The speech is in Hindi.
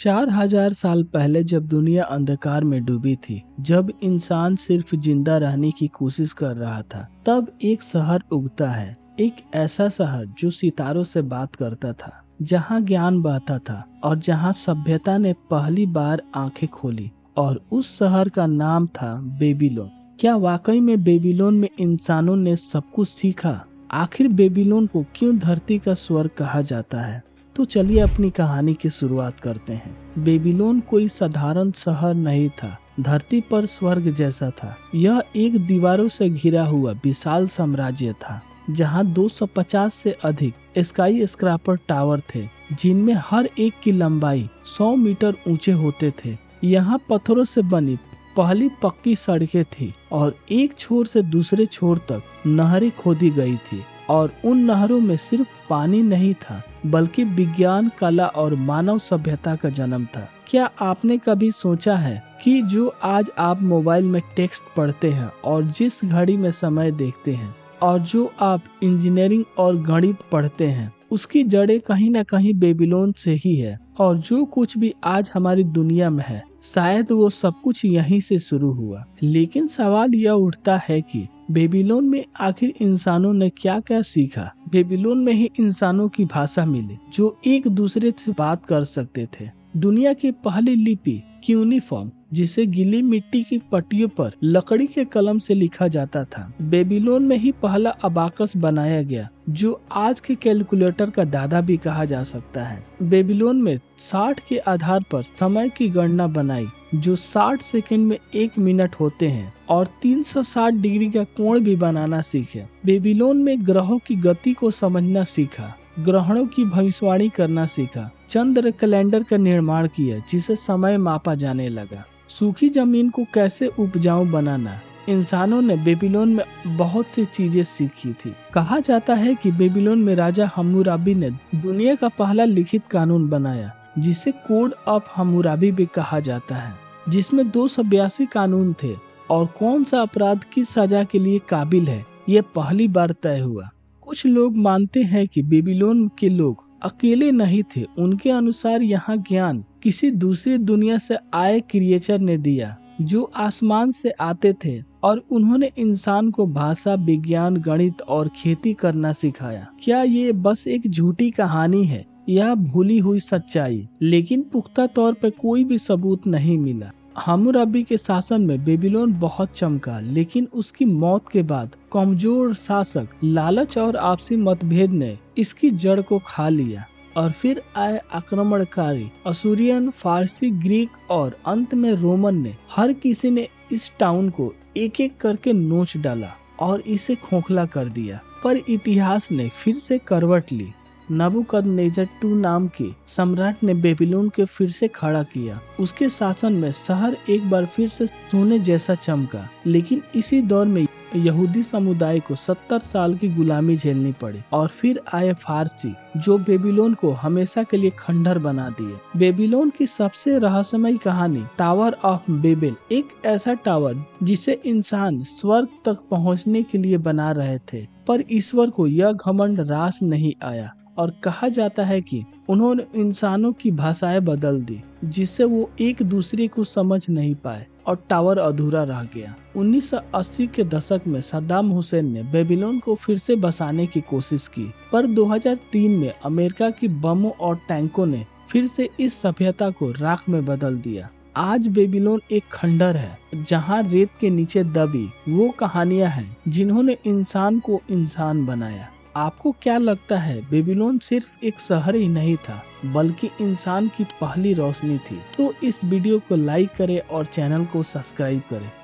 4000 साल पहले जब दुनिया अंधकार में डूबी थी, जब इंसान सिर्फ जिंदा रहने की कोशिश कर रहा था, तब एक शहर उगता है। एक ऐसा शहर जो सितारों से बात करता था, जहाँ ज्ञान बहता था और जहाँ सभ्यता ने पहली बार आंखें खोली। और उस शहर का नाम था बेबीलोन। क्या वाकई में बेबीलोन में इंसानों ने सब कुछ सीखा? आखिर बेबीलोन को क्यों धरती का स्वर्ग कहा जाता है? तो चलिए अपनी कहानी की शुरुआत करते हैं। बेबीलोन कोई साधारण शहर नहीं था, धरती पर स्वर्ग जैसा था। यह एक दीवारों से घिरा हुआ विशाल साम्राज्य था, जहां 250 से अधिक स्काई स्क्रैपर टावर थे, जिनमें हर एक की लंबाई 100 मीटर ऊंचे होते थे। यहाँ पत्थरों से बनी पहली पक्की सड़कें थी और एक छोर से दूसरे छोर तक नहरें खोदी गई थी। और उन नहरों में सिर्फ पानी नहीं था, बल्कि विज्ञान, कला और मानव सभ्यता का जन्म था। क्या आपने कभी सोचा है कि जो आज आप मोबाइल में टेक्स्ट पढ़ते हैं और जिस घड़ी में समय देखते हैं और जो आप इंजीनियरिंग और गणित पढ़ते हैं, उसकी जड़ें कहीं न कहीं बेबीलोन से ही है। और जो कुछ भी आज हमारी दुनिया में है, शायद वो सब कुछ यहीं से शुरू हुआ। लेकिन सवाल यह उठता है कि बेबीलोन में आखिर इंसानों ने क्या क्या सीखा? बेबीलोन में ही इंसानों की भाषा मिली, जो एक दूसरे से बात कर सकते थे। दुनिया की पहली लिपि क्यूनिफॉर्म, जिसे गीली मिट्टी की पट्टियों पर लकड़ी के कलम से लिखा जाता था। बेबीलोन में ही पहला अबाकस बनाया गया, जो आज के कैलकुलेटर का दादा भी कहा जा सकता है। बेबीलोन में 60 के आधार पर समय की गणना बनाई, जो 60 सेकंड में 1 मिनट होते हैं, और 360 डिग्री का कोण भी बनाना सीखे। बेबीलोन में ग्रहों की गति को समझना सीखा, ग्रहणों की भविष्यवाणी करना सीखा, चंद्र कैलेंडर का निर्माण किया, जिसे समय मापा जाने लगा। सूखी जमीन को कैसे उपजाऊ बनाना, इंसानों ने बेबीलोन में बहुत सी चीजें सीखी थी। कहा जाता है कि बेबीलोन में राजा हम्मुराबी ने दुनिया का पहला लिखित कानून बनाया, जिसे कोड ऑफ हम्मुराबी भी कहा जाता है, जिसमें 282 कानून थे और कौन सा अपराध किस सजा के लिए काबिल है, यह पहली बार तय हुआ। कुछ लोग मानते हैं कि बेबीलोन के लोग अकेले नहीं थे। उनके अनुसार यहाँ ज्ञान किसी दूसरी दुनिया से आए क्रिएचर ने दिया, जो आसमान से आते थे, और उन्होंने इंसान को भाषा, विज्ञान, गणित और खेती करना सिखाया। क्या ये बस एक झूठी कहानी है या भूली हुई सच्चाई? लेकिन पुख्ता तौर पर कोई भी सबूत नहीं मिला। हम्मुराबी के शासन में बेबीलोन बहुत चमका, लेकिन उसकी मौत के बाद कमजोर शासक, लालच और आपसी मतभेद ने इसकी जड़ को खा लिया। और फिर आए आक्रमणकारी असूरियन, फारसी, ग्रीक और अंत में रोमन ने। हर किसी ने इस टाउन को एक एक करके नोच डाला और इसे खोखला कर दिया। पर इतिहास ने फिर से करवट ली। नबूकदनेस्सर II नाम के सम्राट ने बेबीलोन के फिर से खड़ा किया। उसके शासन में शहर एक बार फिर से सोने जैसा चमका। लेकिन इसी दौर में यहूदी समुदाय को 70 साल की गुलामी झेलनी पड़ी। और फिर आए फारसी, जो बेबीलोन को हमेशा के लिए खंडहर बना दिए। बेबीलोन की सबसे रहस्यमय कहानी टावर ऑफ बेबेल, एक ऐसा टावर जिसे इंसान स्वर्ग तक पहुंचने के लिए बना रहे थे, पर ईश्वर को यह घमंड रास नहीं आया। और कहा जाता है कि उन्होंने इंसानों की भाषाएं बदल दी, जिससे वो एक दूसरे को समझ नहीं पाए और टावर अधूरा रह गया। 1980 के दशक में सद्दाम हुसैन ने बेबीलोन को फिर से बसाने की कोशिश की, पर 2003 में अमेरिका की बमों और टैंकों ने फिर से इस सभ्यता को राख में बदल दिया। आज बेबीलोन एक खंडहर है, जहां रेत के नीचे दबी वो कहानियां हैं जिन्होंने इंसान को इंसान बनाया। आपको क्या लगता है? बेबीलोन सिर्फ एक शहर ही नहीं था, बल्कि इंसान की पहली रोशनी थी। तो इस वीडियो को लाइक करें और चैनल को सब्सक्राइब करें।